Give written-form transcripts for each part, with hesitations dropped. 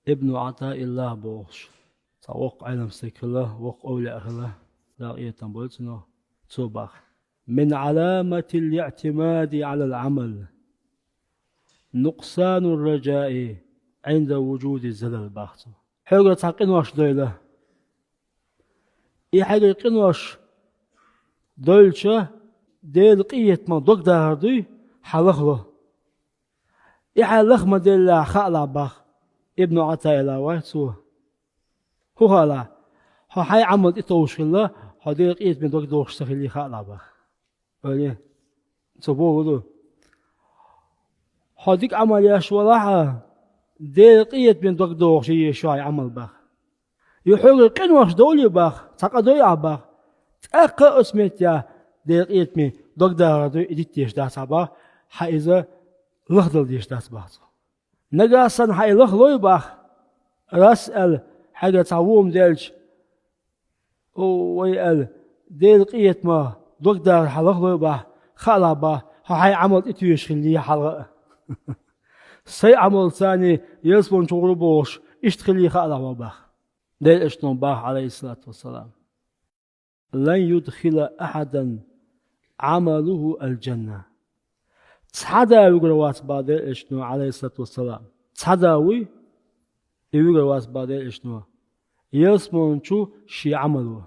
ابن عطاء الله بوش توق علم سكله وق أولى أخله لا يتنبولتنا توبخ من علامة الاعتماد على العمل نقصان الرجاء عند وجود الزلل باخته حاجة تحقين واش دويلة إيه حاجة يقين واش دويلشة ديل قية ما دوك داردي حلخله إيه حلخ ما ديل خالع باخ ابن عطاء الله واتسوه هو هلا هو حي عمل إتوش الله هو ديل قية من دوك دوش سخلي خالع باخ أولي تبوه هاديك عمل يا شوالها دقيقة بين دوك دوغ شي شوي عمل باخ يحول قنوش دولي باخ تقدوي عباخ تأقى اسمت يا دقيقة من دوك داردو إديت ديش داس عباخ حايزة لخدل ديش داس باخ نقاسا حاي لخلوي باخ راسأل حاجة تعووم ديلش ويقال دقيقة ما دوك دار حلخلوي باخ خالا باخ هاي عمل إتويش خليه حلقة سي عمل ثاني يسبون شغل بوش اشتخلي خالا وباخ ديل اشتون باخ عليه الصلاة والسلام لن يدخل أحدا عمله الجنة تحداوي قروات بعد اشتون عليه الصلاة والسلام تحداوي قروات بعد اشتون يسبون شو شي عمله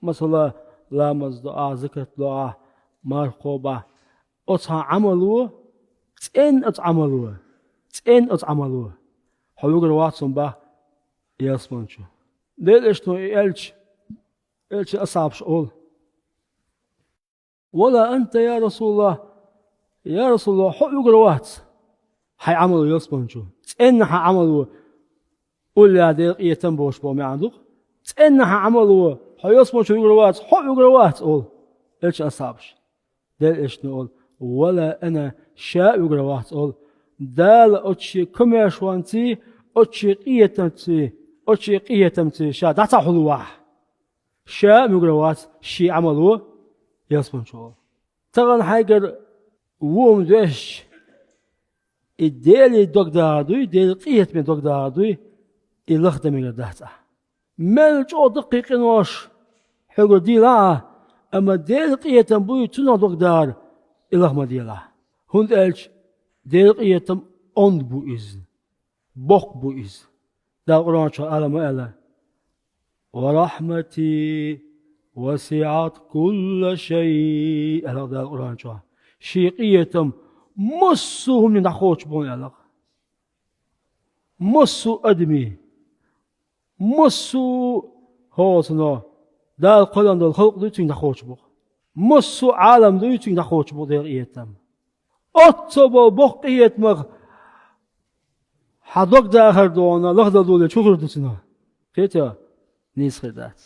مثلا لامز دعاء ذكر دعاء مرقوبة أتها عملوه تين أتعملوه تين أتعملوه حلوق الواتسون با يسمون شو ديل إشتو إلش أصعب شغل ولا أنت يا رسول الله يا رسول الله حلوق الواتس حي عملوا يسمون شو تين ها عملوه قول يا ديل يتنبوش بومي عندك تين ها عملوه حي يسمون شو الواتس حلوق الواتس قول إلش أصعبش دل إيش نقول ولا أنا شاء يقرأ تقول دال أتشي كمشوانتي أتشي قيتمتي شاء دعتا حلوة شاء يقرأ شي عملوه يسمون شو ترى حاجة ووم دوش الديل دوك داردوي ديل قيت من دوك داردوي اللخدة من الدهتا ملجو دقيق نوش حقو دي لا أما ديل قيتم بوي تنا دوك دار إله ما ديلا هند ألش ديل قيتم أند بوئز بوك بوئز دا القرآن شو ألا ما ألا ورحمتي وسعت كل شيء ألا دا القرآن شو شي قيتم مصو من دخوش بون ألا مصو أدمي مصو هوسنا دا القرآن دا الخلق دو تين دخوش بون مصو عالم دو تين دخوش بون دير قيتم أتصبو بوك قيتم حدوك دا آخر دوانا لغدا دولي چوخر دوسنا كيتا نيس خدات